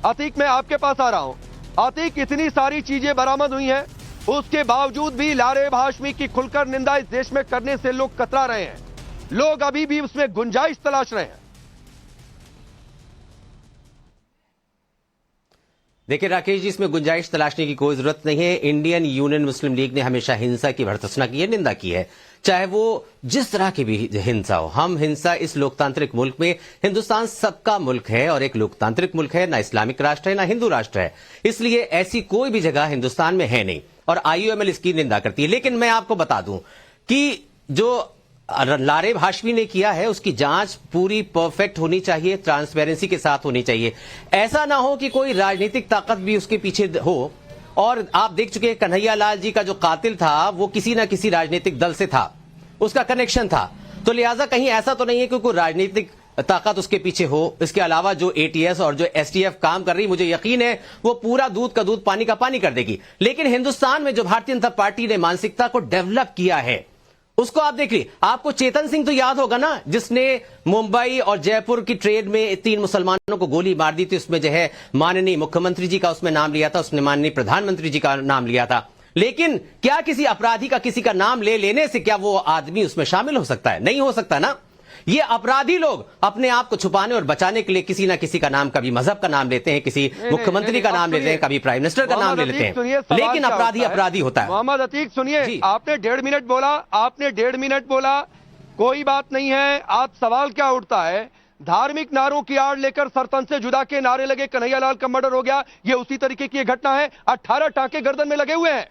अतीक मैं आपके पास आ रहा हूं। अतीक, इतनी सारी चीजें बरामद हुई हैं, उसके बावजूद भी लारेब हाशमी की खुलकर निंदा इस देश में करने से लोग कतरा रहे हैं। लोग अभी भी उसमें गुंजाइश तलाश रहे हैं। देखिए राकेश जी, इसमें गुंजाइश तलाशने की कोई जरूरत नहीं है। इंडियन यूनियन मुस्लिम लीग ने हमेशा हिंसा की भर्त्सना की है, निंदा की है, चाहे वो जिस तरह की भी हिंसा हो। हम हिंसा इस लोकतांत्रिक मुल्क में, हिंदुस्तान सबका मुल्क है और एक लोकतांत्रिक मुल्क है, ना इस्लामिक राष्ट्र है ना हिंदू राष्ट्र है, इसलिए ऐसी कोई भी जगह हिंदुस्तान में है नहीं और आईयूएमएल इसकी निंदा करती है। लेकिन मैं आपको बता दूं कि जो लारेब हाशमी ने किया है उसकी जांच पूरी परफेक्ट होनी चाहिए, ट्रांसपेरेंसी के साथ होनी चाहिए। ऐसा ना हो कि कोई राजनीतिक ताकत भी उसके पीछे हो। और आप देख चुके हैं कन्हैया लाल जी का जो कातिल था वो किसी ना किसी राजनीतिक दल से था, उसका कनेक्शन था। तो लिहाजा कहीं ऐसा तो नहीं है कि कोई राजनीतिक ताकत उसके पीछे हो। इसके अलावा जो एटीएस और जो एसटीएफ काम कर रही, मुझे यकीन है वो पूरा दूध का दूध पानी का पानी कर देगी। लेकिन हिंदुस्तान में जो भारतीय जनता पार्टी ने मानसिकता को डेवलप किया है उसको आप देख लीजिए। आपको चेतन सिंह तो याद होगा ना, जिसने मुंबई और जयपुर की ट्रेन में 3 मुसलमानों को गोली मार दी थी। उसमें जो है माननीय मुख्यमंत्री जी का उसमें नाम लिया था, उसने माननीय प्रधानमंत्री जी का नाम लिया था। लेकिन क्या किसी अपराधी का किसी का नाम ले लेने से क्या वो आदमी उसमें शामिल हो सकता है? नहीं हो सकता ना। ये अपराधी लोग अपने आप को छुपाने और बचाने के लिए किसी ना किसी का नाम, कभी मजहब का नाम लेते हैं, किसी मुख्यमंत्री का नाम लेते हैं, कभी प्राइम मिनिस्टर का नाम ले लेते हैं, लेकिन अपराधी अपराधी होता है। मोहम्मद अतीक सुनिए, आपने 1.5 मिनट बोला, आपने 1.5 मिनट बोला, कोई बात नहीं है। आप सवाल क्या उठता है, धार्मिक नारों की आड़ लेकर सरतन से जुदा के नारे लगे, कन्हैया लाल का मर्डर हो गया, ये उसी तरीके की घटना है। 18 टांके गर्दन में लगे हुए हैं।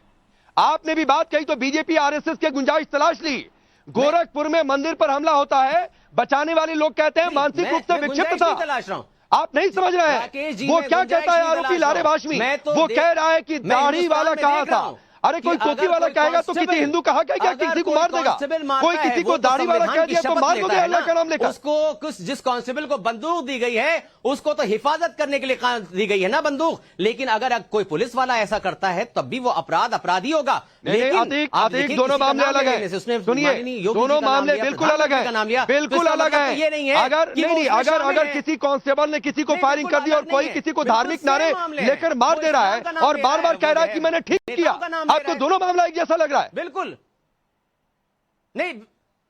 आपने भी बात कही तो बीजेपी आरएसएस के गुंजाइश तलाश ली। गोरखपुर में मंदिर पर हमला होता है, बचाने वाले लोग कहते हैं मानसिक रूप से विक्षिप्त था। आप नहीं समझ रहे हैं। वो क्या कहता है आरोपी लारेब हाशमी, वो कह रहा है कि दाढ़ी वाला कहा था। अरे कोई टोपी वाला कहेगा तो किसी हिंदू का हक है क्या किसी को मार देगा? कोई किसी को दाढ़ी वाला कह दिया तो मार दोगे अल्लाह का नाम लेकर? उसको जिस कांस्टेबल को बंदूक दी गई है उसको तो हिफाजत करने के लिए दी गई है ना बंदूक। लेकिन अगर कोई पुलिस वाला ऐसा करता है तब भी वो अपराधी होगा। लेकिन दोनों मामले अलग है। सुनिए, दोनों मामले बिल्कुल अलग है, बिल्कुल अलग है। ये नहीं है अगर किसी कांस्टेबल ने किसी को फायरिंग कर दी और कोई किसी को धार्मिक नारे लेकर मार दे रहा है और बार बार कह रहा है कि मैंने ठीक किया, आपको दोनों मामला एक जैसा लग रहा है? बिल्कुल नहीं।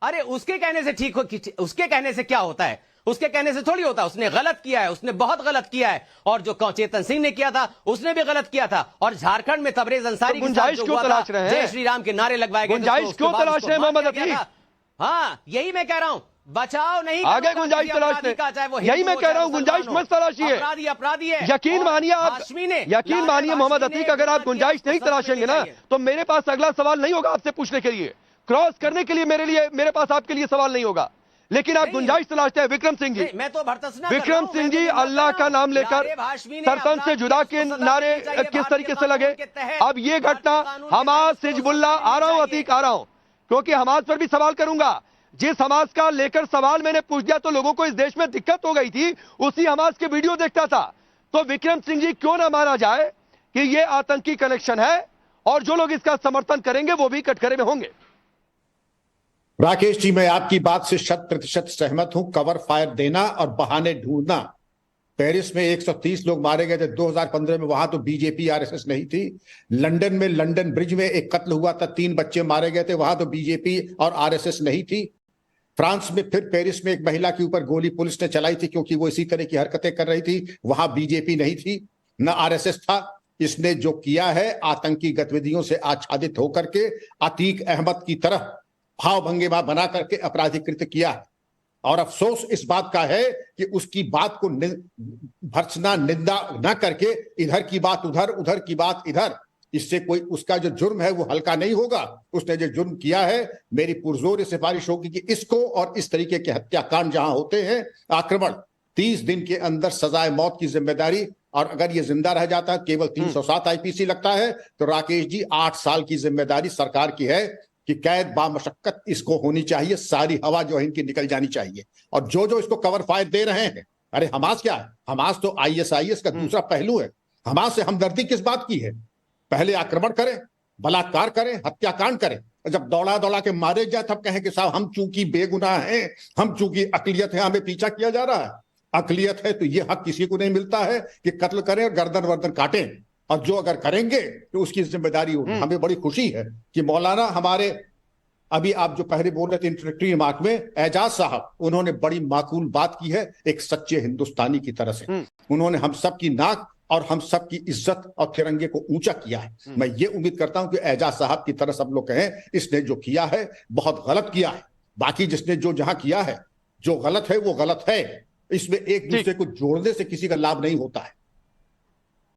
अरे उसके कहने से ठीक हो, उसके कहने से क्या होता है? उसके कहने से थोड़ी होता। उसने गलत किया है, उसने बहुत गलत किया है। और जो चेतन सिंह ने किया था उसने भी गलत किया था। और झारखंड में तबरेज अंसारी गुंजाइश क्यों तलाश रहे हैं? जय श्री राम के नारे लगवाए गए, गुंजाइश क्यों तलाश रहे हैं मोहम्मद अतीक? हाँ, यही मैं कह रहा हूं, बचाओ नहीं आगे गुंजाइश तलाशते, यही मैं कह रहा हूं, गुंजाइश मत तलाशिए। अपराधी है। यकीन मानिए आप, यकीन मानिए मोहम्मद अतीक, अगर आप गुंजाइश नहीं तलाशेंगे ना तो मेरे पास अगला सवाल नहीं होगा आपसे पूछने के लिए, क्रॉस करने के लिए मेरे पास आपके लिए सवाल नहीं होगा। लेकिन आप गुंजाइश तलाशते हैं। विक्रम सिंह जी, मैं तो विक्रम सिंह जी, अल्लाह का नाम लेकर सरतन से जुदा के नारे किस तरीके से लगे? अब ये घटना हमास, हिजबुल्लाह, आ रहा हूं अतीक, आ रहा हूं, क्योंकि हमास पर भी सवाल करूंगा। जिस हमास का लेकर सवाल मैंने पूछ दिया तो लोगों को इस देश में दिक्कत हो गई थी, उसी हमास के वीडियो देखता था। तो विक्रम सिंह जी, क्यों ना माना जाए कि यह आतंकी कनेक्शन है और जो लोग इसका समर्थन करेंगे वो भी कटघरे में होंगे? राकेश जी, मैं आपकी बात से 100% सहमत हूं। कवर फायर देना और बहाने ढूंढना। पेरिस में 130 लोग मारे गए थे 2015 में, वहां तो बीजेपी आरएसएस नहीं थी। लंदन में लंदन ब्रिज में एक कत्ल हुआ था, 3 बच्चे मारे गए थे, वहां तो बीजेपी और आरएसएस नहीं थी। फ्रांस में फिर पेरिस में एक महिला के ऊपर गोली पुलिस ने चलाई थी क्योंकि वो इसी तरह की हरकतें कर रही थी, वहां बीजेपी नहीं थी, न आरएसएस था। इसने जो किया है आतंकी गतिविधियों से आच्छादित होकर के अतीक अहमद की तरह भाव भंगिमा बना करके अपराधी कृत्य किया है। और अफसोस इस बात का है कि उसकी बात को भर्त्सना, निंदा न करके इधर की बात उधर, उधर की बात इधर, इससे कोई उसका जो जुर्म है वो हल्का नहीं होगा। उसने जो जुर्म किया है, मेरी पुरजोर सिफारिश होगी कि इसको और इस तरीके के हत्याकांड जहां होते हैं, आक्रमण, 30 दिन के अंदर सजाए मौत की जिम्मेदारी। और अगर ये जिंदा रह जाता है, केवल 307 आईपीसी लगता है, तो राकेश जी 8 साल की जिम्मेदारी सरकार की है कि कैद बामशक्कत इसको होनी चाहिए, सारी हवा जो है इनकी निकल जानी चाहिए। और जो इसको कवर फायर दे रहे हैं, अरे हमास क्या है? हमास तो आईएसआईएस का दूसरा पहलू है। हमास से हमदर्दी किस बात की है? पहले आक्रमण करें, बलात्कार करें, हत्याकांड करें, जब दौड़ा दौड़ा के मारे जाए तब कहें कि साहब हम चूंकि बेगुनाह हैं, हम चूंकि अकलियत है, हमें पीछा किया जा रहा है। अकलियत है तो ये हक किसी को नहीं मिलता है कि कत्ल करें और गर्दन वर्दन काटें, और जो अगर करेंगे तो उसकी जिम्मेदारी होगी। हमें बड़ी खुशी है कि मौलाना हमारे, अभी आप जो पहले बोल रहे थे इंट्रोडक्टरी रिमार्क में, एजाज साहब, उन्होंने बड़ी माकूल बात की है एक सच्चे हिंदुस्तानी की तरह से। उन्होंने हम सब की नाक और हम सब की इज्जत और तिरंगे को ऊंचा किया है। मैं ये उम्मीद करता हूं कि एजाज साहब की तरह सब लोग कहें इसने जो किया है बहुत गलत किया है। बाकी जिसने जो जहां किया है, जो गलत है वो गलत है, इसमें एक दूसरे को जोड़ने से किसी का लाभ नहीं होता है।